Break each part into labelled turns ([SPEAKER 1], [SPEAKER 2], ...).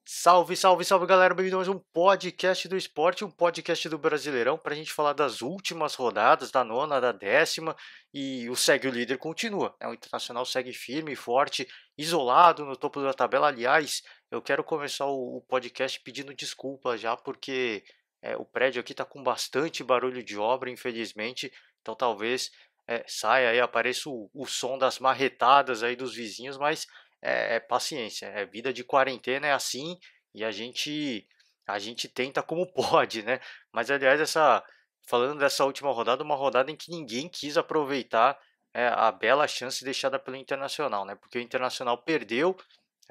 [SPEAKER 1] Salve, salve, salve galera, bem-vindo a mais um podcast do esporte, um podcast do Brasileirão, para a gente falar das últimas rodadas, da nona, da décima, e o segue o líder continua, né? O Internacional segue firme e forte, isolado no topo da tabela. Aliás, eu quero começar o podcast pedindo desculpa já, porque o prédio aqui está com bastante barulho de obra, infelizmente, então talvez saia aí, apareça o som das marretadas aí dos vizinhos, mas é paciência, é vida de quarentena, é assim, e a gente tenta como pode, né? Mas aliás, falando dessa última rodada, uma rodada em que ninguém quis aproveitar a bela chance deixada pelo Internacional, né? Porque o Internacional perdeu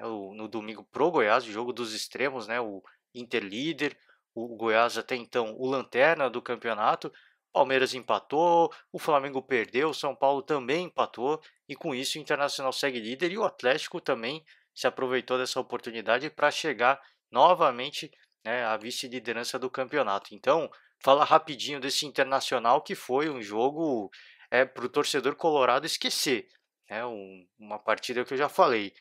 [SPEAKER 1] no domingo pro Goiás, o jogo dos extremos, né? O Inter líder, o Goiás até então o lanterna do campeonato. Palmeiras empatou, o Flamengo perdeu, o São Paulo também empatou, e com isso o Internacional segue líder e o Atlético também se aproveitou dessa oportunidade para chegar novamente, né, à vice-liderança do campeonato. Então, fala rapidinho desse Internacional, que foi um jogo para o torcedor colorado esquecer. Uma partida que eu já falei,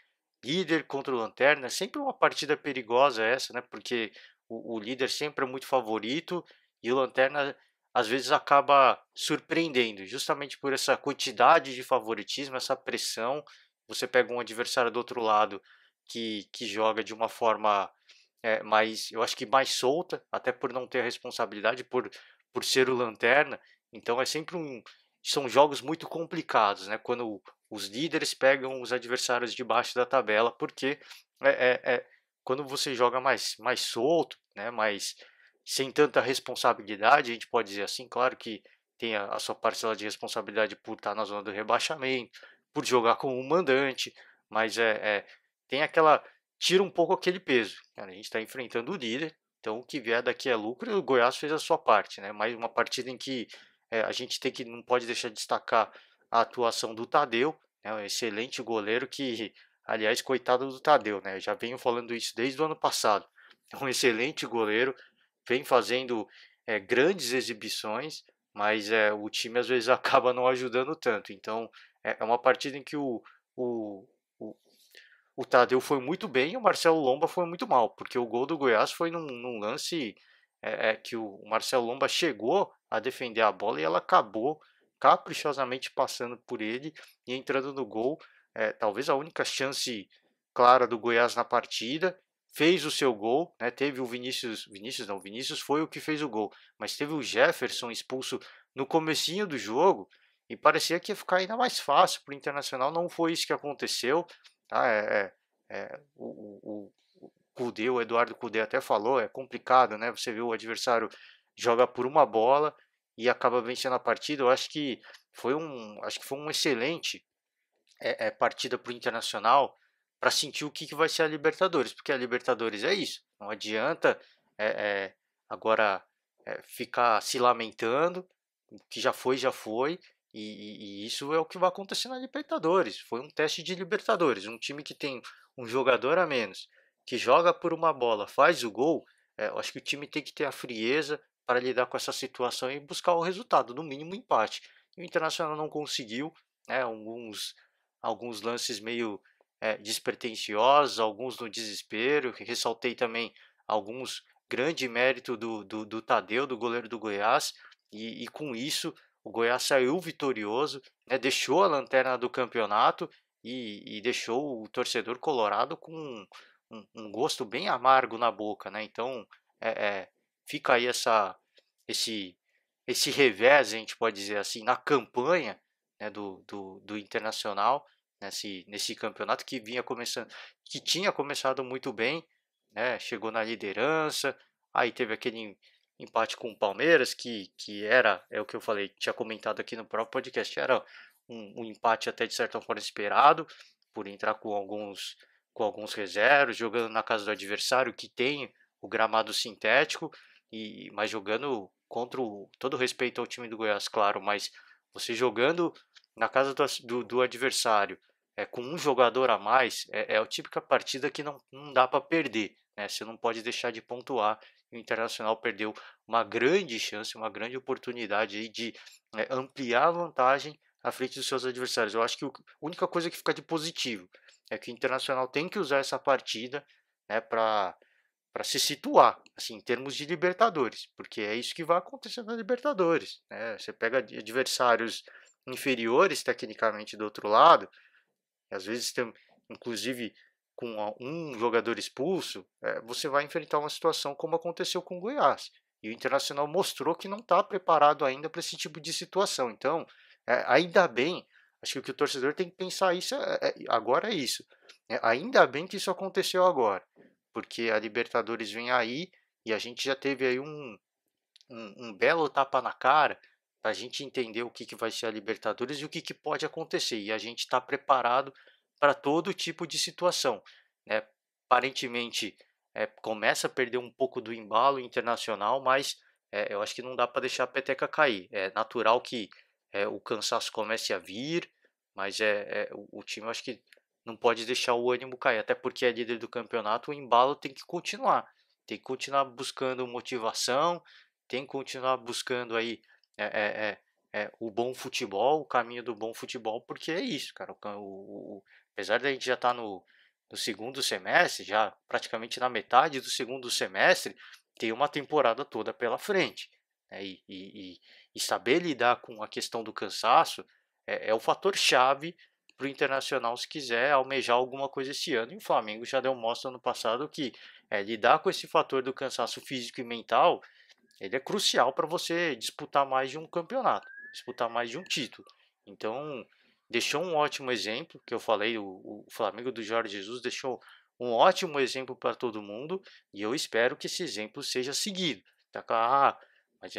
[SPEAKER 1] líder contra o Lanterna, sempre uma partida perigosa essa, né? Porque o líder sempre é muito favorito e o Lanterna às vezes acaba surpreendendo, justamente por essa quantidade de favoritismo, essa pressão. Você pega um adversário do outro lado que joga de uma forma mais, eu acho que mais solta, até por não ter a responsabilidade, por ser o Lanterna. Então são jogos muito complicados, né? Quando os líderes pegam os adversários de baixo da tabela, porque é, quando você joga mais solto, né? Mais sem tanta responsabilidade, a gente pode dizer assim, claro que tem a sua parcela de responsabilidade por estar na zona do rebaixamento, por jogar como um mandante, mas tem aquela tira um pouco aquele peso. Cara, a gente está enfrentando o líder, então o que vier daqui é lucro, e o Goiás fez a sua parte, né? Mais uma partida em que a gente não pode deixar de destacar a atuação do Tadeu, né? Um excelente goleiro que, aliás, coitado do Tadeu, né? Eu já venho falando isso desde o ano passado. É um excelente goleiro, vem fazendo grandes exibições, mas o time às vezes acaba não ajudando tanto. Então é uma partida em que o, o, o Tadeu foi muito bem e o Marcelo Lomba foi muito mal, porque o gol do Goiás foi num lance que o Marcelo Lomba chegou a defender a bola e ela acabou caprichosamente passando por ele e entrando no gol. Talvez a única chance clara do Goiás na partida. Fez o seu gol, né? Teve o Vinícius foi o que fez o gol, mas teve o Jefferson expulso no comecinho do jogo e parecia que ia ficar ainda mais fácil para o Internacional. Não foi isso que aconteceu. Tá? O Cudê, o Eduardo Cudê até falou, é complicado, né? Você vê o adversário joga por uma bola e acaba vencendo a partida. Eu acho que foi um excelente partida para o Internacional para sentir o que vai ser a Libertadores, porque a Libertadores é isso. Não adianta é, é, agora ficar se lamentando, o que já foi, e isso é o que vai acontecer na Libertadores. Foi um teste de Libertadores. Um time que tem um jogador a menos, que joga por uma bola, faz o gol, eu acho que o time tem que ter a frieza para lidar com essa situação e buscar o resultado, no mínimo um empate. E o Internacional não conseguiu, né, alguns lances meio despretensiosos, alguns no desespero. Ressaltei também alguns grande mérito do Tadeu, do goleiro do Goiás, e com isso o Goiás saiu vitorioso, né, deixou a lanterna do campeonato e deixou o torcedor colorado com um gosto bem amargo na boca, né? Então é, é, fica aí esse, esse revés, a gente pode dizer assim, na campanha, né, do Internacional nesse campeonato que vinha começando, que tinha começado muito bem, né? Chegou na liderança, aí teve aquele empate com o Palmeiras, que é o que eu falei, tinha comentado aqui no próprio podcast, era um empate até de certa forma esperado, por entrar com alguns reservas, jogando na casa do adversário que tem o gramado sintético, mas jogando todo respeito ao time do Goiás, claro, mas você jogando na casa do adversário com um jogador a mais, é a típica partida que não dá para perder, né? Você não pode deixar de pontuar. O Internacional perdeu uma grande chance, uma grande oportunidade aí de ampliar a vantagem à frente dos seus adversários. Eu acho que a única coisa que fica de positivo é que o Internacional tem que usar essa partida, né, para se situar, assim, em termos de Libertadores, porque é isso que vai acontecer na Libertadores, né? Você pega adversários inferiores tecnicamente do outro lado, às vezes tem, inclusive com um jogador expulso, você vai enfrentar uma situação como aconteceu com o Goiás. E o Internacional mostrou que não está preparado ainda para esse tipo de situação. Então, ainda bem, acho que o torcedor tem que pensar isso agora é isso. Ainda bem que isso aconteceu agora, porque a Libertadores vem aí e a gente já teve aí um belo tapa na cara para a gente entender o que vai ser a Libertadores e o que pode acontecer. E a gente está preparado para todo tipo de situação, né? Aparentemente, começa a perder um pouco do embalo internacional, mas eu acho que não dá para deixar a peteca cair. É natural que o cansaço comece a vir, mas o time, eu acho que não pode deixar o ânimo cair, até porque é líder do campeonato, o embalo tem que continuar buscando motivação, tem que continuar buscando aí é, é, o bom futebol, o caminho do bom futebol, porque é isso, cara. Apesar da gente já estar no segundo semestre, já praticamente na metade do segundo semestre, tem uma temporada toda pela frente, né? E saber lidar com a questão do cansaço é o fator chave para o Internacional se quiser almejar alguma coisa esse ano. E o Flamengo já deu mostra no passado que lidar com esse fator do cansaço físico e mental ele é crucial para você disputar mais de um campeonato, disputar mais de um título. Então, deixou um ótimo exemplo, que eu falei, o Flamengo do Jorge Jesus deixou um ótimo exemplo para todo mundo, e eu espero que esse exemplo seja seguido. Tá? Mas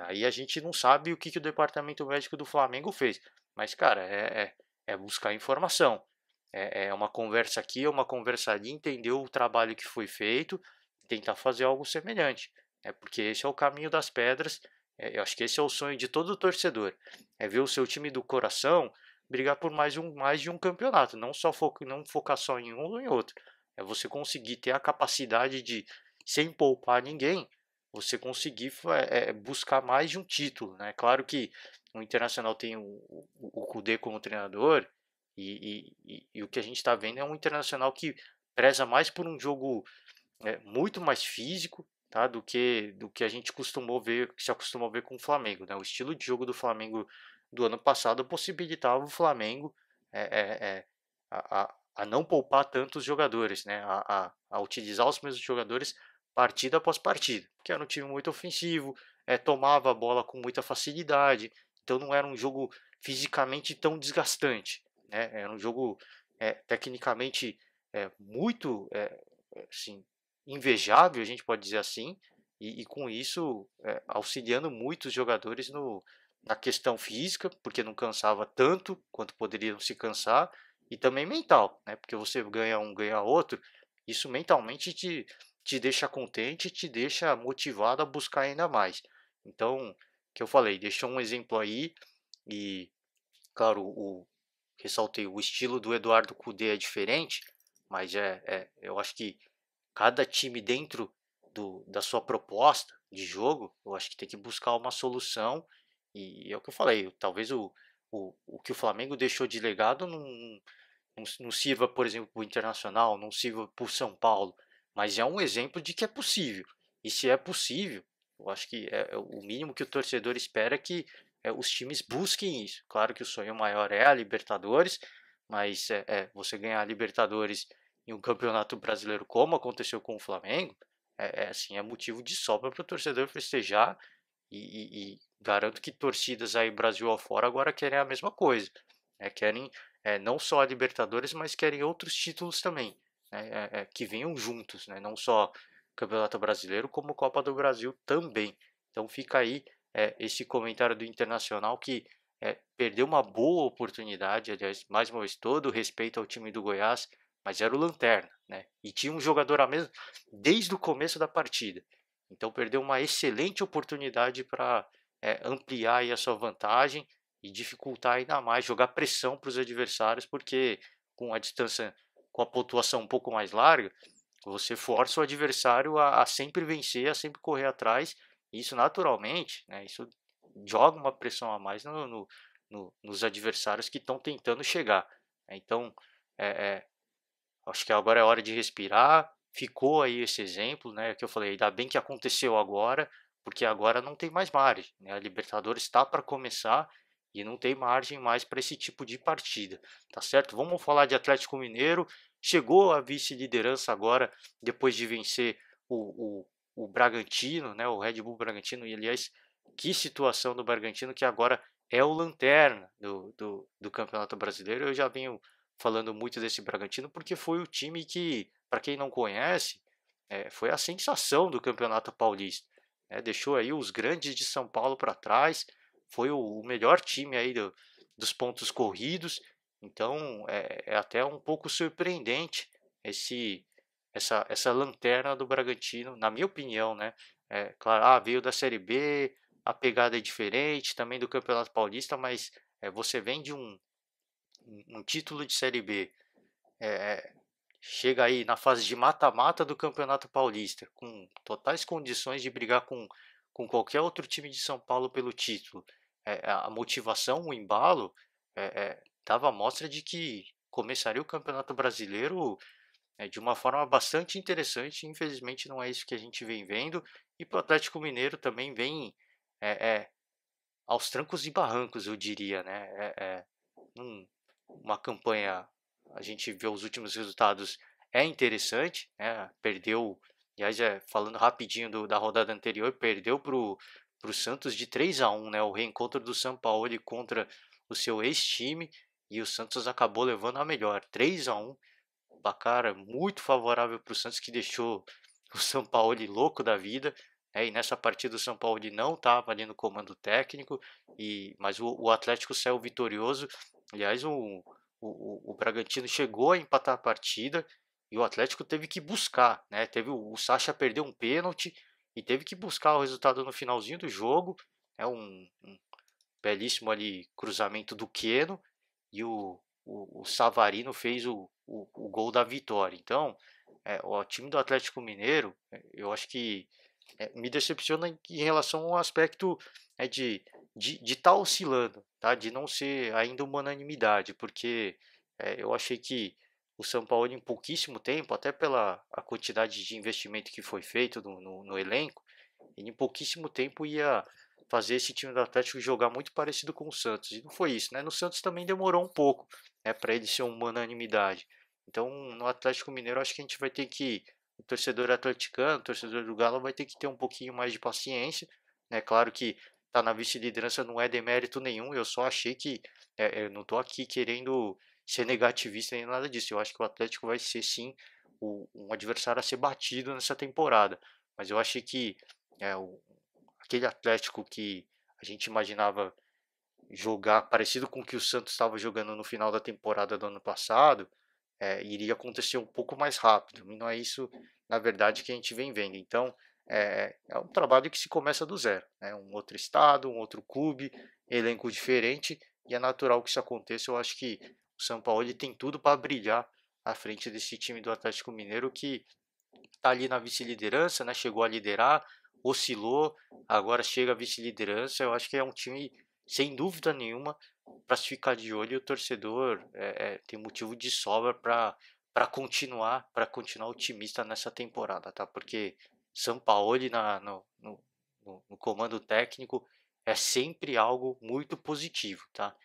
[SPEAKER 1] aí a gente não sabe o que o departamento médico do Flamengo fez. Mas, cara, é buscar informação. É uma conversa aqui, é uma conversa ali, entender o trabalho que foi feito, tentar fazer algo semelhante. Porque esse é o caminho das pedras. Eu acho que esse é o sonho de todo torcedor. É ver o seu time do coração brigar por mais de um campeonato. Não focar só em um ou em outro. É você conseguir ter a capacidade de, sem poupar ninguém, você conseguir buscar mais de um título. Né? Claro que o Internacional tem o Kudê como treinador. E o que a gente está vendo é um Internacional que preza mais por um jogo muito mais físico, tá, do que a gente se acostumou a ver com o Flamengo, né? O estilo de jogo do Flamengo do ano passado possibilitava o Flamengo é, é, é, a não poupar tantos jogadores, né? A utilizar os mesmos jogadores partida após partida, que era um time muito ofensivo, tomava a bola com muita facilidade, então não era um jogo fisicamente tão desgastante, né? Era um jogo tecnicamente muito assim, invejável, a gente pode dizer assim, e com isso auxiliando muitos jogadores na questão física, porque não cansava tanto quanto poderiam se cansar, e também mental, né? Porque você ganha um, ganha outro, isso mentalmente te deixa contente, te deixa motivado a buscar ainda mais. Então, que eu falei, deixou um exemplo aí, e claro, ressaltei, o estilo do Eduardo Cudê é diferente, mas eu acho que cada time dentro da sua proposta de jogo, eu acho que tem que buscar uma solução. E é o que eu falei, talvez o que o Flamengo deixou de legado não sirva, por exemplo, para o Internacional, não sirva para o São Paulo, mas é um exemplo de que é possível. E se é possível, eu acho que é o mínimo que o torcedor espera é que os times busquem isso. Claro que o sonho maior é a Libertadores, mas você ganhar a Libertadores em um campeonato brasileiro como aconteceu com o Flamengo, assim, é motivo de sobra para o torcedor festejar e garanto que torcidas aí Brasil afora agora querem a mesma coisa, querem não só a Libertadores, mas querem outros títulos também, né, que venham juntos, né, não só Campeonato Brasileiro, como Copa do Brasil também. Então fica aí esse comentário do Internacional que perdeu uma boa oportunidade, aliás, mais uma vez, todo o respeito ao time do Goiás, mas era o Lanterna, né? E tinha um jogador a mesmo desde o começo da partida. Então perdeu uma excelente oportunidade para ampliar aí a sua vantagem e dificultar ainda mais, jogar pressão para os adversários, porque com a distância, com a pontuação um pouco mais larga, você força o adversário a sempre vencer, a sempre correr atrás. E isso naturalmente, né, isso joga uma pressão a mais nos adversários que estão tentando chegar. Então, é, é, acho que agora é hora de respirar, ficou aí esse exemplo, né, que eu falei, ainda bem que aconteceu agora, porque agora não tem mais margem, né, a Libertadores está para começar e não tem margem mais para esse tipo de partida, tá certo? Vamos falar de Atlético Mineiro, chegou à vice-liderança agora, depois de vencer o, o Bragantino, né, o Red Bull Bragantino, e aliás, que situação do Bragantino, que agora é o lanterna do Campeonato Brasileiro. Eu já venho falando muito desse Bragantino, porque foi o time que, para quem não conhece, foi a sensação do Campeonato Paulista, né? Deixou aí os grandes de São Paulo para trás, foi o melhor time aí dos pontos corridos, então é até um pouco surpreendente esse essa lanterna do Bragantino, na minha opinião, né? Claro, veio da Série B, a pegada é diferente, também do Campeonato Paulista, mas você vem de um título de Série B, é, chega aí na fase de mata-mata do Campeonato Paulista, com totais condições de brigar com qualquer outro time de São Paulo pelo título. A motivação, o embalo, dava mostra de que começaria o Campeonato Brasileiro de uma forma bastante interessante. Infelizmente não é isso que a gente vem vendo, e para o Atlético Mineiro também vem é, é, aos trancos e barrancos, eu diria, né? Um, uma campanha, a gente vê os últimos resultados, é interessante, né? Perdeu, aliás, falando rapidinho da rodada anterior, perdeu para o Santos de 3-1, né? O reencontro do São Paulo contra o seu ex-time, e o Santos acabou levando a melhor, 3-1, placar muito favorável para o Santos, que deixou o São Paulo louco da vida. E nessa partida o São Paulo não estava ali no comando técnico, mas o Atlético saiu vitorioso. Aliás, o Bragantino chegou a empatar a partida e o Atlético teve que buscar, né? Teve o Sacha perdeu um pênalti e teve que buscar o resultado no finalzinho do jogo. Um belíssimo ali cruzamento do Queno, e o Savarino fez o gol da vitória. Então, o time do Atlético Mineiro, eu acho que me decepciona em relação ao aspecto de estar oscilando, tá? De não ser ainda uma unanimidade, porque eu achei que o São Paulo, em pouquíssimo tempo, até pela a quantidade de investimento que foi feito no elenco, ele em pouquíssimo tempo ia fazer esse time do Atlético jogar muito parecido com o Santos. E não foi isso, né? No Santos também demorou um pouco, né, para ele ser uma unanimidade. Então, no Atlético Mineiro, acho que a gente vai ter que, o torcedor atleticano, o torcedor do Galo, vai ter que ter um pouquinho mais de paciência, né? Claro que tá na vice-liderança não é demérito nenhum, eu só achei que, eu não tô aqui querendo ser negativista nem nada disso. Eu acho que o Atlético vai ser sim um adversário a ser batido nessa temporada. Mas eu achei que o aquele Atlético que a gente imaginava jogar parecido com o que o Santos estava jogando no final da temporada do ano passado, iria acontecer um pouco mais rápido. E não é isso, na verdade, que a gente vem vendo. Então, um trabalho que se começa do zero, né? Um outro estado, um outro clube, elenco diferente, e é natural que isso aconteça. Eu acho que o São Paulo ele tem tudo para brilhar à frente desse time do Atlético Mineiro, que está ali na vice-liderança, né? Chegou a liderar, oscilou, agora chega à vice-liderança. Eu acho que é um time, sem dúvida nenhuma, para se ficar de olho. E o torcedor tem motivo de sobra para continuar otimista nessa temporada, tá? Porque São Paulo no comando técnico é sempre algo muito positivo, tá?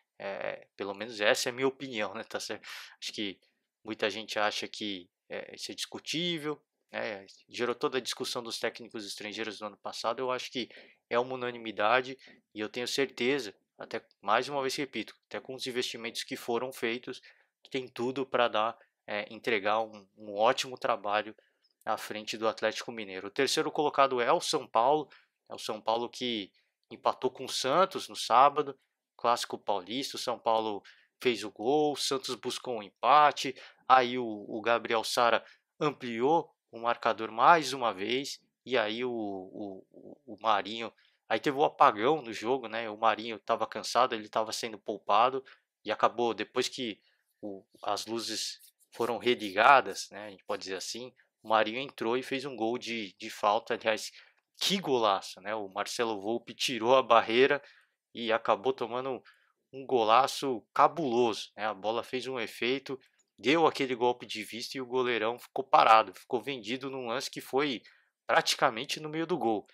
[SPEAKER 1] Pelo menos essa é a minha opinião, né? Tá certo? Acho que muita gente acha que isso é discutível, né? Gerou toda a discussão dos técnicos estrangeiros no ano passado. Eu acho que é uma unanimidade, e eu tenho certeza, até mais uma vez repito, até com os investimentos que foram feitos, que tem tudo para entregar um ótimo trabalho à frente do Atlético Mineiro. O terceiro colocado é o São Paulo, é o São Paulo que empatou com o Santos no sábado, clássico paulista. O São Paulo fez o gol, o Santos buscou um empate, aí o Gabriel Sara ampliou o marcador mais uma vez, e aí o Marinho, aí teve o apagão no jogo, né? O Marinho estava cansado, ele estava sendo poupado, e acabou, depois que as luzes foram religadas, né? A gente pode dizer assim, o Marinho entrou e fez um gol de falta. Aliás, que golaço, né? O Marcelo Volpi tirou a barreira e acabou tomando um golaço cabuloso, né? A bola fez um efeito deu aquele golpe de vista e o goleirão ficou parado, ficou vendido num lance que foi praticamente no meio do gol.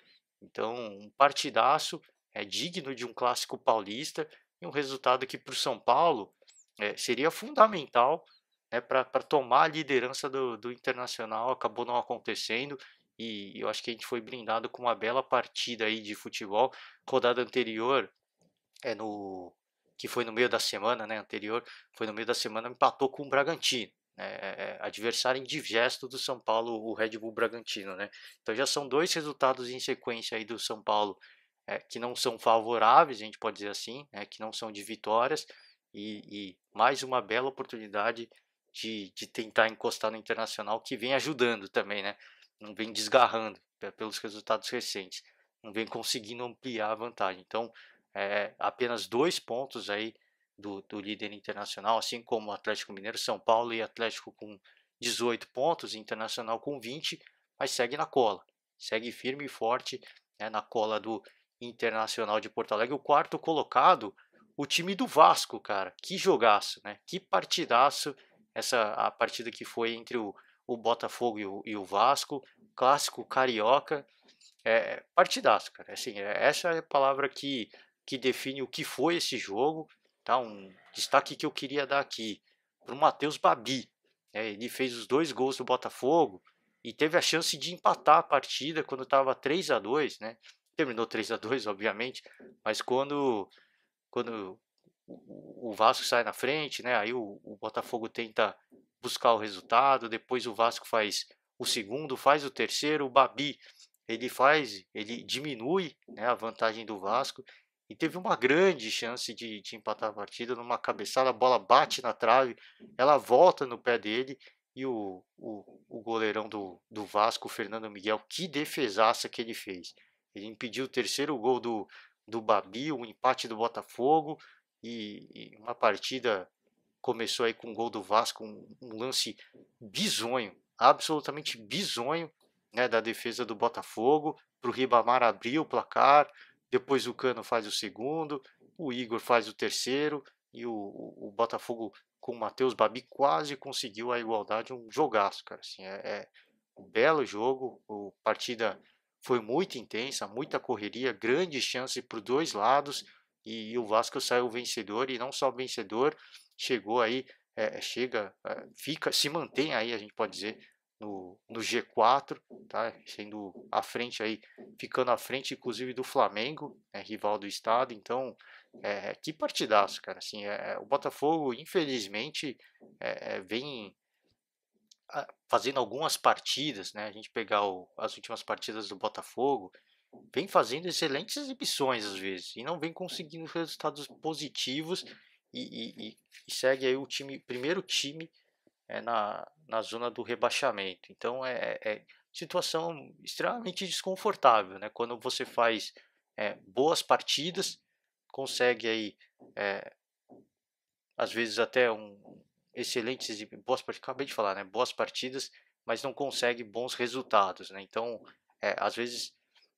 [SPEAKER 1] Então, um partidaço, é digno de um clássico paulista e um resultado que para o São Paulo seria fundamental, né, para tomar a liderança do Internacional. Acabou não acontecendo e eu acho que a gente foi brindado com uma bela partida aí de futebol. Rodada anterior, no que foi no meio da semana, né, anterior, foi no meio da semana, empatou com o Bragantino, né, adversário indigesto do São Paulo, o Red Bull Bragantino, né. Então já são 2 resultados em sequência aí do São Paulo, que não são favoráveis, a gente pode dizer assim, né, que não são de vitórias, e mais uma bela oportunidade de tentar encostar no Internacional, que vem ajudando também, né, não vem desgarrando pelos resultados recentes, não vem conseguindo ampliar a vantagem. Então, apenas 2 pontos aí do líder internacional, assim como o Atlético Mineiro, São Paulo e Atlético com 18 pontos, Internacional com 20, mas segue na cola, segue firme e forte, né, na cola do Internacional de Porto Alegre. O quarto colocado, o time do Vasco, cara, que jogaço, né? Que partidaço, a partida que foi entre o Botafogo e o Vasco, clássico carioca, partidaço, cara. Assim, essa é a palavra que define o que foi esse jogo. Tá? Um destaque que eu queria dar aqui para o Matheus Babi. Ele fez os 2 gols do Botafogo e teve a chance de empatar a partida quando estava 3-2, né? Terminou 3-2, obviamente, mas quando o Vasco sai na frente, né? Aí o Botafogo tenta buscar o resultado, depois o Vasco faz o segundo, faz o terceiro, o Babi ele diminui, né, a vantagem do Vasco e teve uma grande chance de empatar a partida numa cabeçada, a bola bate na trave, ela volta no pé dele e o goleirão do Vasco, o Fernando Miguel, que defesaça que ele fez. Ele impediu o terceiro gol do Babi, o empate do Botafogo e uma partida começou aí com o gol do Vasco, um lance bizonho, absolutamente bizonho, né, da defesa do Botafogo, para o Ribamar abrir o placar, depois o Cano faz o segundo, o Igor faz o terceiro e o Botafogo com o Matheus Babi quase conseguiu a igualdade, um jogaço, cara, assim, um belo jogo, a partida foi muito intensa, muita correria, grande chance para os dois lados e o Vasco saiu vencedor e não só vencedor, chegou aí, fica, se mantém aí, a gente pode dizer, no G4, tá? Sendo à frente aí, ficando à frente, inclusive, do Flamengo, rival do estado. Então, que partidaço, cara. Assim, o Botafogo, infelizmente, vem fazendo algumas partidas, né? A gente pegar as últimas partidas do Botafogo, vem fazendo excelentes exibições às vezes e não vem conseguindo resultados positivos e segue aí o primeiro time na zona do rebaixamento. Então é situação extremamente desconfortável, né? Quando você faz boas partidas, consegue aí é, às vezes até excelentes e boas partidas, acabei de falar, né? Boas partidas, mas não consegue bons resultados, né? Então, às vezes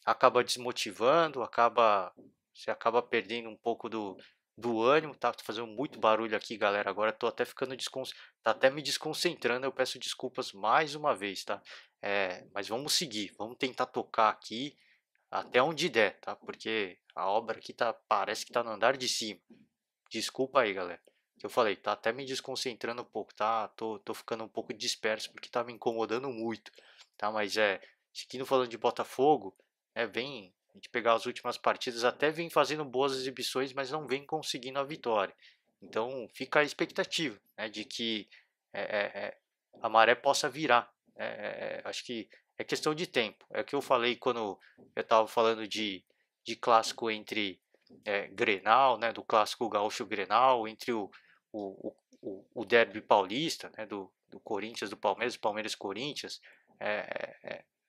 [SPEAKER 1] acaba desmotivando, você acaba perdendo um pouco do ânimo, tá? Tô fazendo muito barulho aqui, galera. Agora tô até ficando tá até me desconcentrando. Eu peço desculpas mais uma vez, tá? Mas vamos seguir, vamos tentar tocar aqui até onde der, tá? Porque a obra aqui parece que tá no andar de cima. Desculpa aí, galera. Que eu falei, tá até me desconcentrando um pouco, tá? Tô ficando um pouco disperso porque tá me incomodando muito, tá? Mas seguindo falando de Botafogo, vem a gente pegar as últimas partidas, até vem fazendo boas exibições, mas não vem conseguindo a vitória. Então fica a expectativa, né, de que é, é, é, a maré possa virar. Acho que é questão de tempo. É o que eu falei quando eu estava falando de clássico entre Grenal, né, do clássico gaúcho Grenal, entre o derby paulista, né, do Corinthians, do Palmeiras, Palmeiras Corinthians,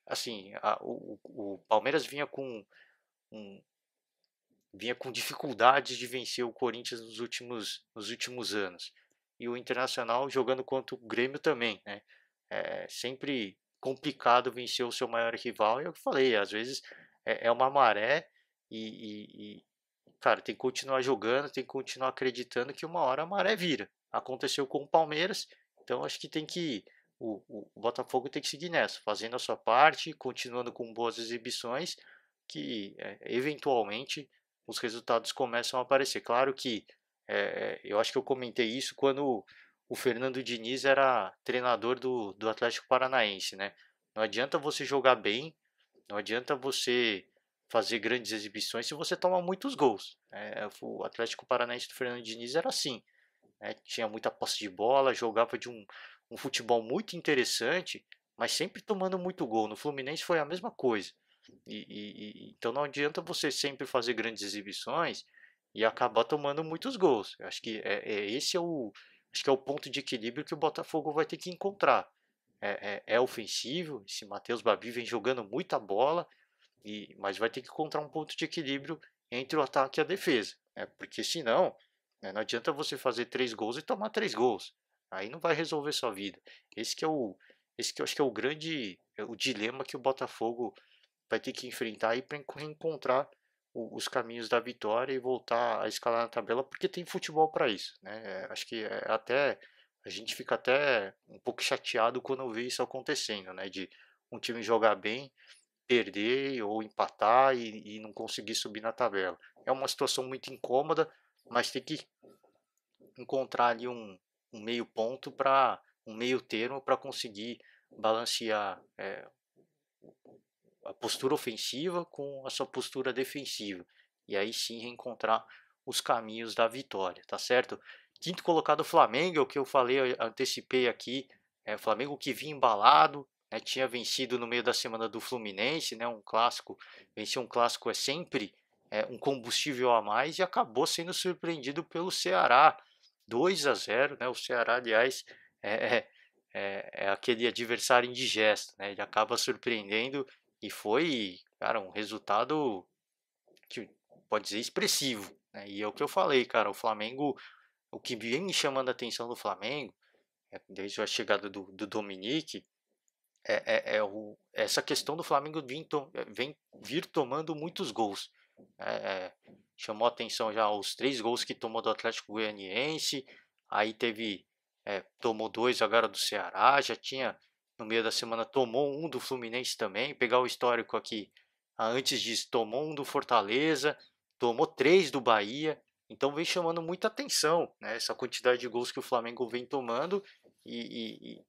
[SPEAKER 1] assim, o Palmeiras um, vinha com dificuldades de vencer o Corinthians nos últimos anos. E o Internacional jogando contra o Grêmio também, né? Sempre complicado vencer o seu maior rival. E é o que eu falei, às vezes é uma maré e, cara, tem que continuar jogando, tem que continuar acreditando que uma hora a maré vira. Aconteceu com o Palmeiras Então acho que tem que o Botafogo tem que seguir nessa, fazendo a sua parte, continuando com boas exibições, que eventualmente os resultados começam a aparecer. Claro que eu acho que eu comentei isso quando o Fernando Diniz era treinador do Atlético Paranaense, né? Não adianta você jogar bem, não adianta você fazer grandes exibições se você toma muitos gols. O Atlético Paranaense do Fernando Diniz era assim, né? Tinha muita posse de bola, jogava de um futebol muito interessante, mas sempre tomando muito gol. No Fluminense foi a mesma coisa. Então não adianta você sempre fazer grandes exibições e acabar tomando muitos gols. Eu acho que esse acho que é o ponto de equilíbrio que o Botafogo vai ter que encontrar. É ofensivo, esse Matheus Babi vem jogando muita bola, mas vai ter que encontrar um ponto de equilíbrio entre o ataque e a defesa, né? Porque senão, né, não adianta você fazer 3 gols e tomar 3 gols. Aí não vai resolver sua vida. Esse que é o, esse que eu acho que é o grande, o dilema que o Botafogo vai ter que enfrentar aí para encontrar os caminhos da vitória e voltar a escalar na tabela, porque tem futebol para isso, né? Acho que até a gente fica até um pouco chateado quando vê isso acontecendo, né? De um time jogar bem, perder ou empatar e não conseguir subir na tabela. É uma situação muito incômoda, mas tem que encontrar ali um meio ponto para um meio termo para conseguir balancear a postura ofensiva com a sua postura defensiva. E aí sim reencontrar os caminhos da vitória, tá certo? Quinto colocado o Flamengo, é o que eu falei, eu antecipei aqui. O Flamengo que vinha embalado, né, tinha vencido no meio da semana do Fluminense, né, um clássico. Vencer um clássico é sempre um combustível a mais e acabou sendo surpreendido pelo Ceará. 2-0, né? O Ceará, aliás, é, é aquele adversário indigesto, né? Ele acaba surpreendendo e foi, cara, um resultado que pode dizer expressivo, né? E é o que eu falei, cara, o Flamengo, o que vem me chamando a atenção do Flamengo, desde a chegada do Dominique, essa questão do Flamengo vem vir tomando muitos gols. Chamou a atenção já os 3 gols que tomou do Atlético Goianiense, aí tomou 2 agora do Ceará, já tinha no meio da semana tomou um do Fluminense também, pegar o histórico aqui, antes disso tomou um do Fortaleza, tomou 3 do Bahia, então vem chamando muita atenção, né, essa quantidade de gols que o Flamengo vem tomando e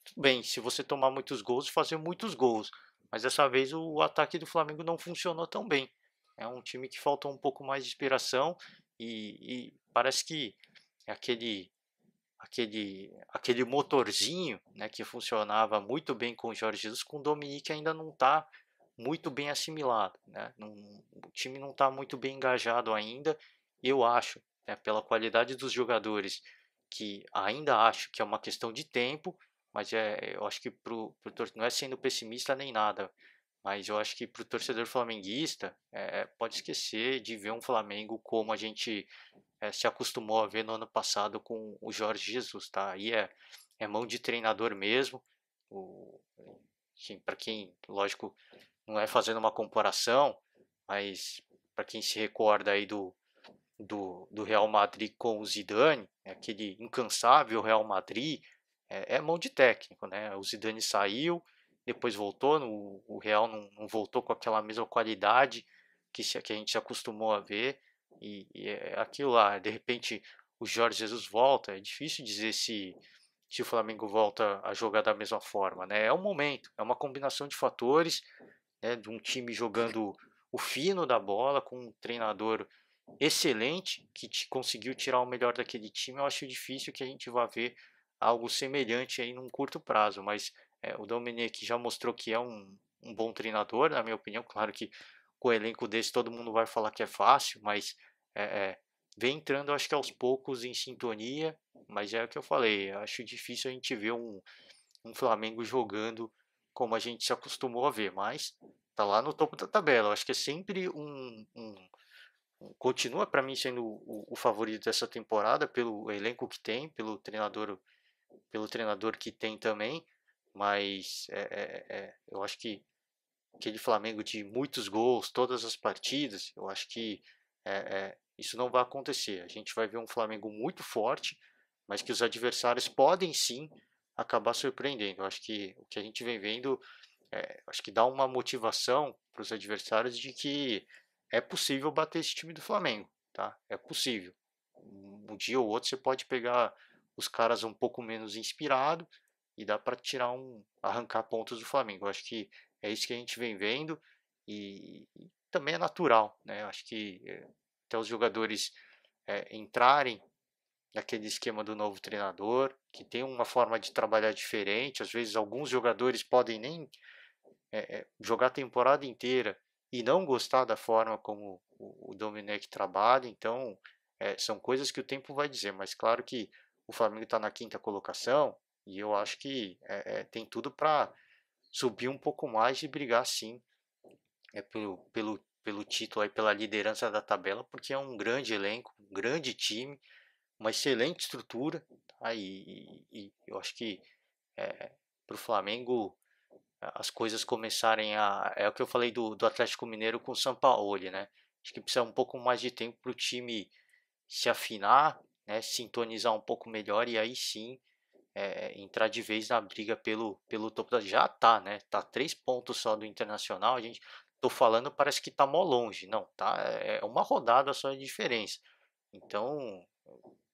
[SPEAKER 1] tudo bem, se você tomar muitos gols, fazer muitos gols. Mas dessa vez o ataque do Flamengo não funcionou tão bem. É um time que faltou um pouco mais de inspiração e parece que é aquele motorzinho, né, que funcionava muito bem com o Jorge Jesus, com o Dominique ainda não está muito bem assimilado, né? O time não está muito bem engajado ainda. Eu acho, né, pela qualidade dos jogadores, que ainda acho que é uma questão de tempo, mas eu acho que não é sendo pessimista nem nada, mas eu acho que para o torcedor flamenguista pode esquecer de ver um Flamengo como a gente se acostumou a ver no ano passado com o Jorge Jesus, tá? Aí é mão de treinador mesmo. O, para quem, lógico, não é fazendo uma comparação, mas para quem se recorda aí do Real Madrid com o Zidane, aquele incansável Real Madrid, é mão de técnico, né? O Zidane saiu, depois voltou, o Real não voltou com aquela mesma qualidade que a gente se acostumou a ver, e é aquilo lá, de repente o Jorge Jesus volta, é difícil dizer se o Flamengo volta a jogar da mesma forma, né? É um momento, é uma combinação de fatores, né, de um time jogando o fino da bola, com um treinador excelente que conseguiu tirar o melhor daquele time. Eu acho difícil que a gente vá ver algo semelhante aí num curto prazo, mas o Domenech já mostrou que é um bom treinador, na minha opinião. Claro que com o elenco desse todo mundo vai falar que é fácil, mas é, é, vem entrando, acho que aos poucos em sintonia. Mas é o que eu falei, acho difícil a gente ver um Flamengo jogando como a gente se acostumou a ver, mas tá lá no topo da tabela. Eu acho que é sempre continua para mim sendo o favorito dessa temporada pelo elenco que tem, pelo treinador que tem também, mas eu acho que aquele Flamengo de muitos gols, todas as partidas, eu acho que isso não vai acontecer. A gente vai ver um Flamengo muito forte, mas que os adversários podem sim acabar surpreendendo. Eu acho que o que a gente vem vendo, acho que dá uma motivação para os adversários de que é possível bater esse time do Flamengo, tá? É possível. Um dia ou outro você pode pegar os caras um pouco menos inspirado e dá para arrancar pontos do Flamengo. Eu acho que é isso que a gente vem vendo e também é natural, né? Eu acho que até os jogadores entrarem naquele esquema do novo treinador, que tem uma forma de trabalhar diferente. Às vezes alguns jogadores podem nem jogar a temporada inteira e não gostar da forma como o Domenech trabalha. Então, são coisas que o tempo vai dizer. Mas claro que o Flamengo está na quinta colocação e eu acho que tem tudo para subir um pouco mais e brigar sim pelo título, aí, pela liderança da tabela, porque é um grande elenco, um grande time, uma excelente estrutura. Tá? E eu acho que para o Flamengo as coisas começarem a. É o que eu falei do Atlético Mineiro com o Sampaoli, né? Acho que precisa um pouco mais de tempo para o time se afinar, né? Sintonizar um pouco melhor e aí sim entrar de vez na briga pelo topo da. Já tá, né? Tá 3 pontos só do Internacional. A gente tô falando, parece que tá mó longe. Não, tá? É uma rodada só de diferença. Então,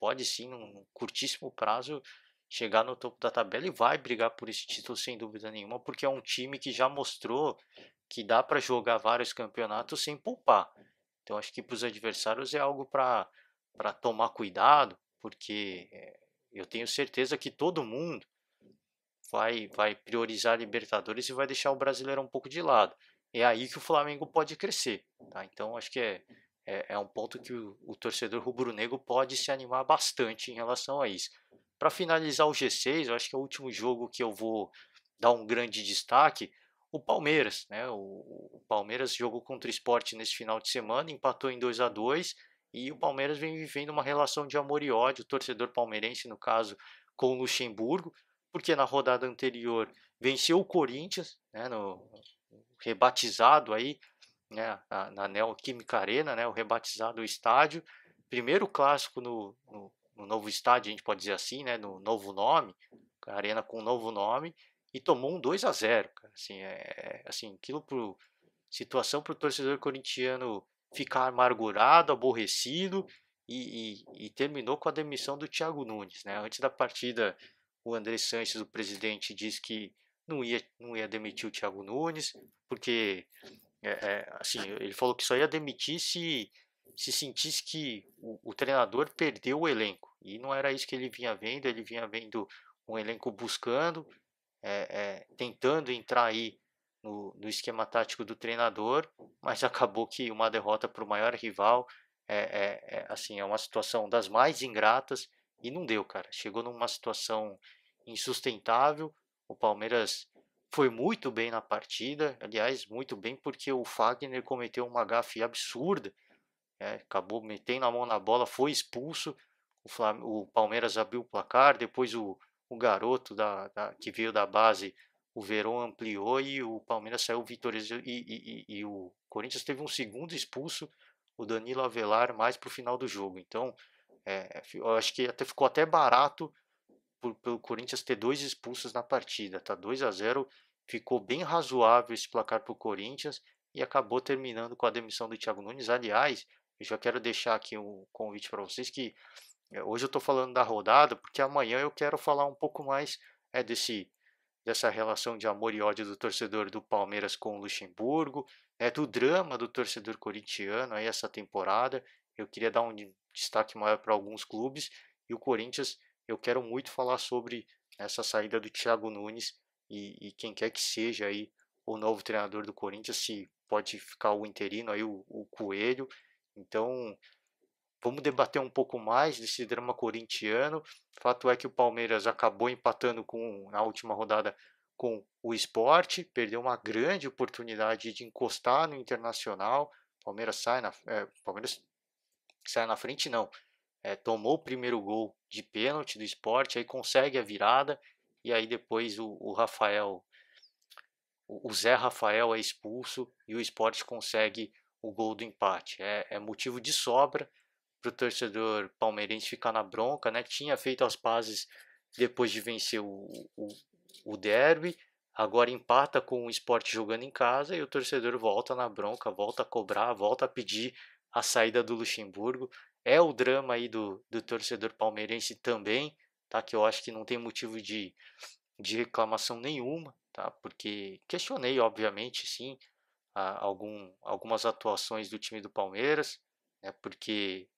[SPEAKER 1] pode sim, num curtíssimo prazo, chegar no topo da tabela e vai brigar por esse título sem dúvida nenhuma, porque é um time que já mostrou que dá para jogar vários campeonatos sem poupar. Então, acho que para os adversários é algo para tomar cuidado, porque eu tenho certeza que todo mundo vai priorizar a Libertadores e vai deixar o Brasileiro um pouco de lado. É aí que o Flamengo pode crescer. Tá? Então, acho que é um ponto que o torcedor rubro-negro pode se animar bastante em relação a isso. Para finalizar o G6, eu acho que é o último jogo que eu vou dar um grande destaque, o Palmeiras. Né? O Palmeiras jogou contra o Sport nesse final de semana, empatou em 2-2 e o Palmeiras vem vivendo uma relação de amor e ódio, o torcedor palmeirense, no caso, com o Luxemburgo, porque na rodada anterior venceu o Corinthians, né, no rebatizado aí, né, na Neoquímica Arena, né, o rebatizado estádio, primeiro clássico no novo estádio, a gente pode dizer assim, né, no novo nome, a arena com um novo nome, e tomou um 2-0, cara. Assim, assim, aquilo situação para o torcedor corintiano ficar amargurado, aborrecido, e terminou com a demissão do Thiago Nunes, né? Antes da partida, o André Sanches, o presidente, disse que não ia demitir o Thiago Nunes, porque assim, ele falou que só ia demitir se sentisse que o treinador perdeu o elenco. E não era isso que ele vinha vendo um elenco buscando, tentando entrar aí no esquema tático do treinador, mas acabou que uma derrota para o maior rival assim, é uma situação das mais ingratas e não deu, cara. Chegou numa situação insustentável. O Palmeiras foi muito bem na partida, aliás, muito bem porque o Fagner cometeu uma gafe absurda, acabou metendo a mão na bola, foi expulso. O Palmeiras abriu o placar, depois o garoto que veio da base, o Verón, ampliou e o Palmeiras saiu vitorioso. E o Corinthians teve um segundo expulso, o Danilo Avelar, mais para o final do jogo. Então, eu acho que ficou até barato pelo Corinthians ter dois expulsos na partida. Tá 2-0, ficou bem razoável esse placar para o Corinthians e acabou terminando com a demissão do Thiago Nunes. Aliás, eu já quero deixar aqui um convite para vocês que hoje eu estou falando da rodada, porque amanhã eu quero falar um pouco mais dessa relação de amor e ódio do torcedor do Palmeiras com o Luxemburgo, do drama do torcedor corintiano aí essa temporada. Eu queria dar um destaque maior para alguns clubes e o Corinthians eu quero muito falar sobre essa saída do Thiago Nunes e quem quer que seja aí o novo treinador do Corinthians, se pode ficar o interino aí, o Coelho. Então, vamos debater um pouco mais desse drama corintiano. Fato é que o Palmeiras acabou empatando na última rodada com o Sport, perdeu uma grande oportunidade de encostar no Internacional. Palmeiras sai na frente, não. Tomou o primeiro gol de pênalti do Sport, aí consegue a virada e aí depois o Zé Rafael é expulso e o Sport consegue o gol do empate. É motivo de sobra para o torcedor palmeirense ficar na bronca, né? Tinha feito as pazes depois de vencer o derby, agora empata com o Sport jogando em casa e o torcedor volta na bronca, volta a cobrar, volta a pedir a saída do Luxemburgo. É o drama aí do torcedor palmeirense também, tá? Que eu acho que não tem motivo de reclamação nenhuma, tá? Porque questionei, obviamente, sim, algumas atuações do time do Palmeiras, né? Porque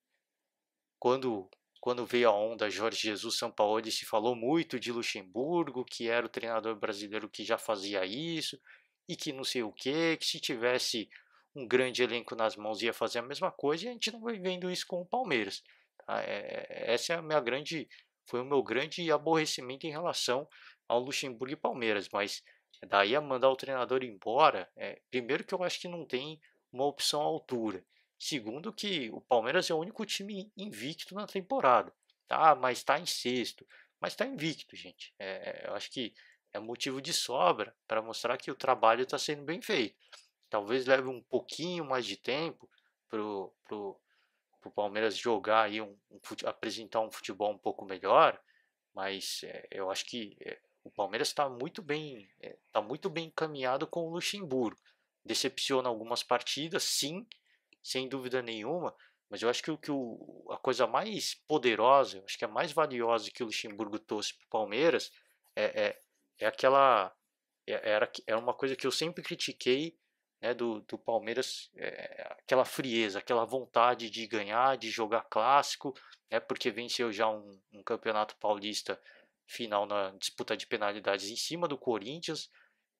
[SPEAKER 1] quando quando veio a onda Jorge Jesus Sampaoli, se falou muito de Luxemburgo, que era o treinador brasileiro que já fazia isso, e que não sei o quê, que se tivesse um grande elenco nas mãos ia fazer a mesma coisa, e a gente não vai vendo isso com o Palmeiras. Tá? Essa é a minha grande, foi o meu grande aborrecimento em relação ao Luxemburgo e Palmeiras, mas daí a mandar o treinador embora, primeiro que eu acho que não tem uma opção à altura. Segundo que o Palmeiras é o único time invicto na temporada, tá? Mas está em sexto, mas está invicto, gente. Eu acho que é motivo de sobra para mostrar que o trabalho está sendo bem feito. Talvez leve um pouquinho mais de tempo pro Palmeiras jogar aí apresentar um futebol um pouco melhor, mas eu acho que o Palmeiras está muito bem encaminhado com o Luxemburgo. Decepciona algumas partidas, sim, sem dúvida nenhuma, mas eu acho que a coisa mais poderosa, eu acho que a mais valiosa que o Luxemburgo trouxe para o Palmeiras é, é, é aquela. Era uma coisa que eu sempre critiquei, né, do Palmeiras, aquela frieza, aquela vontade de ganhar, de jogar clássico, né, porque venceu já um campeonato paulista final na disputa de penalidades em cima do Corinthians.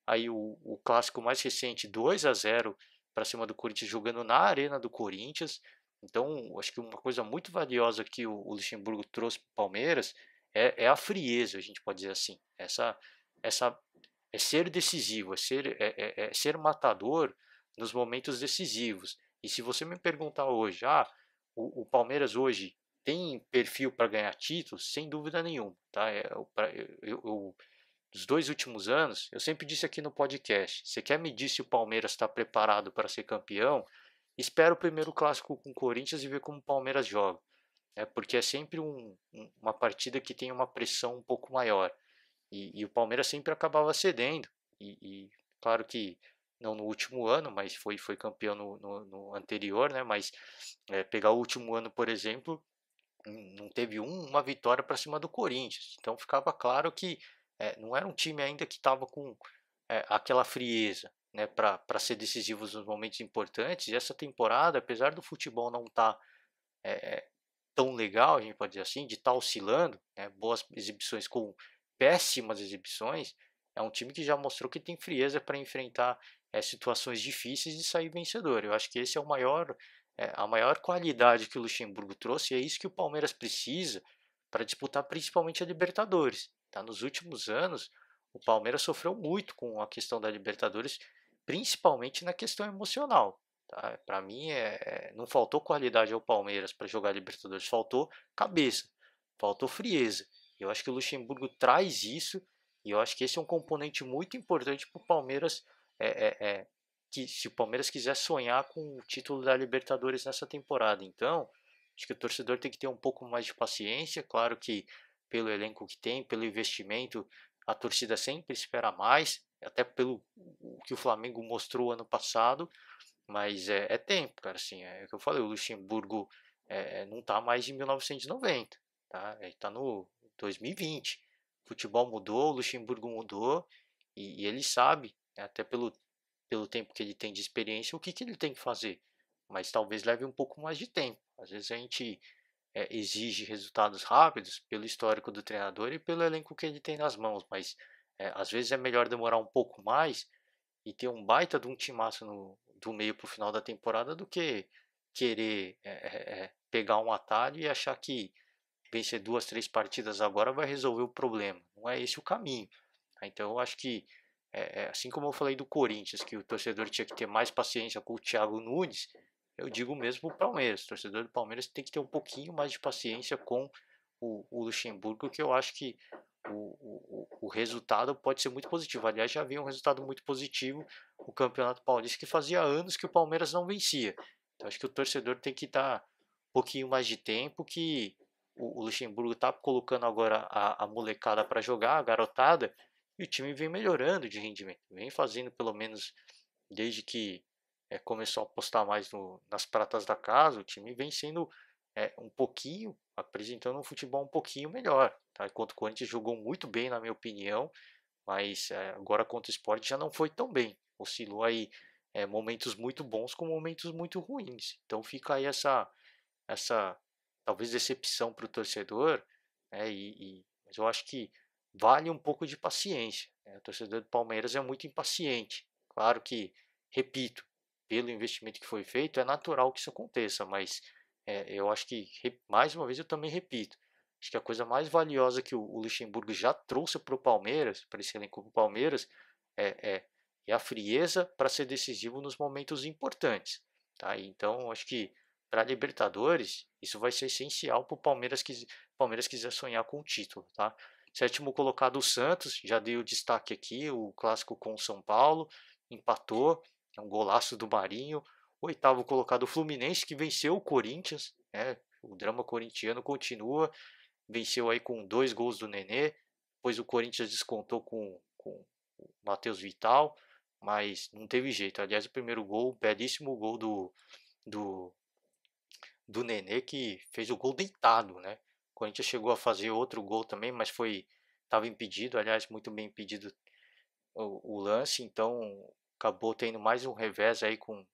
[SPEAKER 1] Aí o clássico mais recente, 2-0 para cima do Corinthians, jogando na arena do Corinthians. Então, acho que uma coisa muito valiosa que o Luxemburgo trouxe para o Palmeiras é a frieza, a gente pode dizer assim. Essa é ser decisivo, é ser matador nos momentos decisivos. E se você me perguntar hoje, o Palmeiras hoje tem perfil para ganhar títulos? Sem dúvida nenhuma. Tá? Dos 2 últimos anos, eu sempre disse aqui no podcast: você quer medir se o Palmeiras está preparado para ser campeão? Espera o primeiro clássico com o Corinthians e vê como o Palmeiras joga. Porque é sempre uma partida que tem uma pressão um pouco maior. E o Palmeiras sempre acabava cedendo. E claro que não no último ano, mas foi campeão no anterior, né? Mas pegar o último ano, por exemplo, não teve uma vitória para cima do Corinthians. Então ficava claro que não era um time ainda que estava com aquela frieza, né, para ser decisivos nos momentos importantes. E essa temporada, apesar do futebol não estar tão legal, a gente pode dizer assim, de estar oscilando, né, boas exibições com péssimas exibições, é um time que já mostrou que tem frieza para enfrentar situações difíceis e sair vencedor. Eu acho que esse é a maior qualidade que o Luxemburgo trouxe, e é isso que o Palmeiras precisa para disputar principalmente a Libertadores. Tá? Nos últimos anos, o Palmeiras sofreu muito com a questão da Libertadores, principalmente na questão emocional. Tá? Para mim, não faltou qualidade ao Palmeiras para jogar Libertadores, faltou cabeça, faltou frieza. Eu acho que o Luxemburgo traz isso e eu acho que esse é um componente muito importante para o Palmeiras, que se o Palmeiras quiser sonhar com o título da Libertadores nessa temporada. Então, acho que o torcedor tem que ter um pouco mais de paciência. Claro que pelo elenco que tem, pelo investimento, a torcida sempre espera mais, até pelo o que o Flamengo mostrou ano passado, mas é tempo, cara, assim, é o que eu falei, o Luxemburgo não tá mais de 1990, tá? Ele tá no 2020. O futebol mudou, o Luxemburgo mudou e ele sabe, né, até pelo tempo que ele tem de experiência, o que ele tem que fazer. Mas talvez leve um pouco mais de tempo. Às vezes a gente exige resultados rápidos pelo histórico do treinador e pelo elenco que ele tem nas mãos, mas às vezes é melhor demorar um pouco mais e ter um baita de um timaço do meio para o final da temporada do que querer pegar um atalho e achar que vencer 2, 3 partidas agora vai resolver o problema. Não é esse o caminho. Então eu acho que, assim como eu falei do Corinthians, que o torcedor tinha que ter mais paciência com o Thiago Nunes, eu digo mesmo para o Palmeiras. O torcedor do Palmeiras tem que ter um pouquinho mais de paciência com o Luxemburgo, que eu acho que o resultado pode ser muito positivo. Aliás, já havia um resultado muito positivo o Campeonato Paulista, que fazia anos que o Palmeiras não vencia. Então, acho que o torcedor tem que estar pouquinho mais de tempo que o Luxemburgo tá colocando agora a molecada para jogar, a garotada, e o time vem melhorando de rendimento, vem fazendo pelo menos desde que começou a apostar mais nas pratas da casa, o time vem sendo um pouquinho, apresentando um futebol um pouquinho melhor. Tá? Enquanto o Corinthians jogou muito bem, na minha opinião, mas agora contra o Sport já não foi tão bem. Oscilou aí momentos muito bons com momentos muito ruins. Então fica aí essa talvez decepção para o torcedor, né? Mas eu acho que vale um pouco de paciência. Né? O torcedor do Palmeiras é muito impaciente. Claro que, repito, pelo investimento que foi feito, é natural que isso aconteça, mas eu acho que, mais uma vez, eu também repito, acho que a coisa mais valiosa que o Luxemburgo já trouxe para o Palmeiras, para esse elenco do Palmeiras, é, é, é a frieza para ser decisivo nos momentos importantes. Tá? Então, acho que para a Libertadores, isso vai ser essencial para o Palmeiras quiser sonhar com o título, tá? Sétimo colocado o Santos, já dei o destaque aqui, o clássico com o São Paulo, empatou, é um golaço do Marinho. Oitavo colocado o Fluminense, que venceu o Corinthians, né? O drama corintiano continua, venceu aí com 2 gols do Nenê, depois o Corinthians descontou com o Matheus Vital, mas não teve jeito. Aliás, o primeiro gol, belíssimo gol do do Nenê que fez o gol deitado, né? O Corinthians chegou a fazer outro gol também, mas estava impedido, aliás, muito bem impedido o lance, então acabou tendo mais um revés aí com o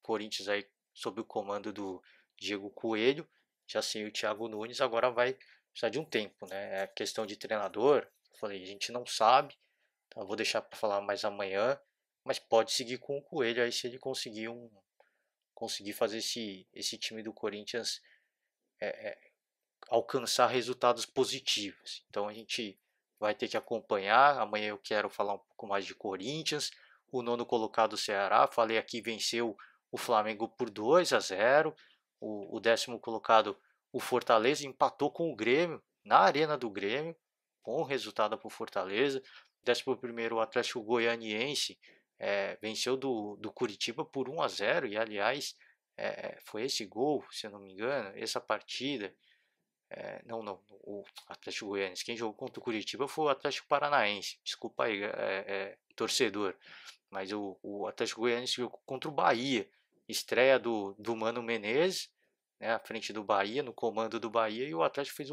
[SPEAKER 1] Corinthians aí sob o comando do Diego Coelho, já sem o Thiago Nunes, agora vai precisar de um tempo, né? É questão de treinador, falei, a gente não sabe, então eu vou deixar para falar mais amanhã, mas pode seguir com o Coelho aí se ele conseguir fazer esse time do Corinthians alcançar resultados positivos. Então a gente vai ter que acompanhar. Amanhã eu quero falar um pouco mais de Corinthians. O nono colocado Ceará, falei aqui, venceu o Flamengo por 2-0. O décimo colocado, o Fortaleza, empatou com o Grêmio na Arena do Grêmio. Bom resultado para o Fortaleza. Décimo primeiro, o Atlético Goianiense venceu do Curitiba por 1-0. E aliás, foi esse gol, se eu não me engano, essa partida não, o Atlético Goianiense. Quem jogou contra o Curitiba foi o Atlético Paranaense. Desculpa aí, torcedor. Mas o Atlético Goianiense jogou contra o Bahia. Estreia do Mano Menezes, né, à frente do Bahia, no comando do Bahia. E o Atlético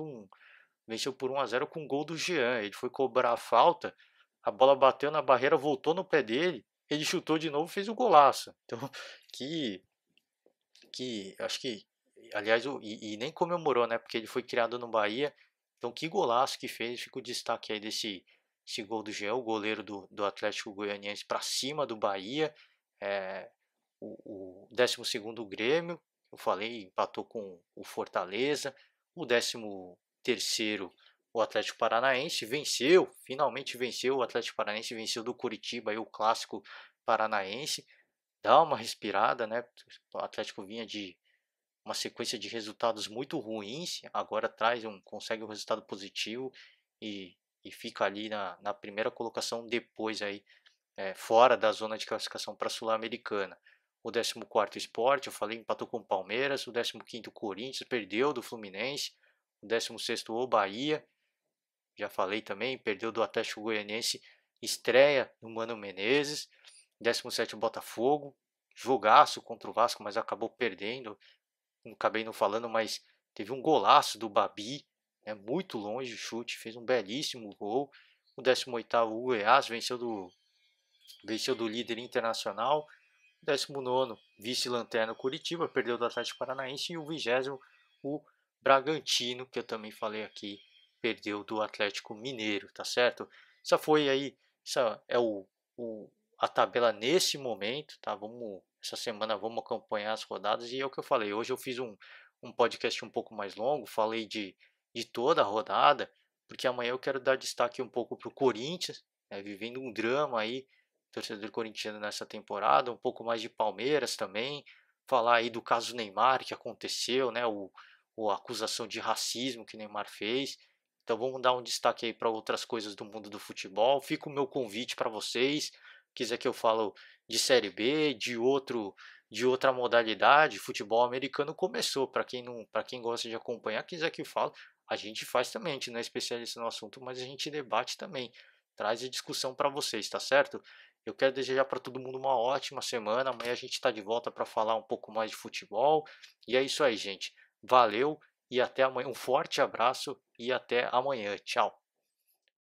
[SPEAKER 1] venceu por 1-0 com um gol do Jean. Ele foi cobrar a falta, a bola bateu na barreira, voltou no pé dele. Ele chutou de novo e fez o golaço. Então, que, que acho que aliás, e nem comemorou, né? Porque ele foi criado no Bahia. Então, que golaço que fez. Fica o destaque aí esse gol do Jean, o goleiro do Atlético Goianiense, para cima do Bahia. É, o 12º Grêmio, eu falei, empatou com o Fortaleza. O 13º, o Atlético Paranaense, venceu, finalmente venceu. O Atlético Paranaense venceu do Curitiba, aí, o clássico paranaense. Dá uma respirada, né? O Atlético vinha de uma sequência de resultados muito ruins, agora consegue um resultado positivo e fica ali na primeira colocação depois aí, fora da zona de classificação para a Sul-Americana. O 14º Sport, eu falei, empatou com o Palmeiras, o 15º Corinthians, perdeu do Fluminense, o 16º o Bahia, já falei também, perdeu do Atlético Goianiense, estreia no Mano Menezes, 17º Botafogo, jogaço contra o Vasco, mas acabou perdendo, acabei não falando, mas teve um golaço do Babi, né, muito longe o chute, fez um belíssimo gol. O 18º, o Goiás, venceu do líder internacional. O 19º, vice-lanterna Curitiba, perdeu do Atlético Paranaense. E o 20º, o Bragantino, que eu também falei aqui, perdeu do Atlético Mineiro, tá certo? Essa é a tabela nesse momento, tá? Essa semana vamos acompanhar as rodadas e é o que eu falei. Hoje eu fiz um podcast um pouco mais longo, falei de toda a rodada, porque amanhã eu quero dar destaque um pouco para o Corinthians, né, vivendo um drama aí, torcedor corintiano nessa temporada, um pouco mais de Palmeiras também, falar aí do caso Neymar que aconteceu, né, a acusação de racismo que Neymar fez. Então vamos dar um destaque aí para outras coisas do mundo do futebol. Fica o meu convite para vocês. Quiser que eu falo de Série B, de outra modalidade, futebol americano começou. Para quem não, para quem gosta de acompanhar, quiser que eu falo, a gente faz também. A gente não é especialista no assunto, mas a gente debate também, traz a discussão para vocês, tá certo? Eu quero desejar para todo mundo uma ótima semana. Amanhã a gente está de volta para falar um pouco mais de futebol. E é isso aí, gente. Valeu e até amanhã. Um forte abraço e até amanhã. Tchau.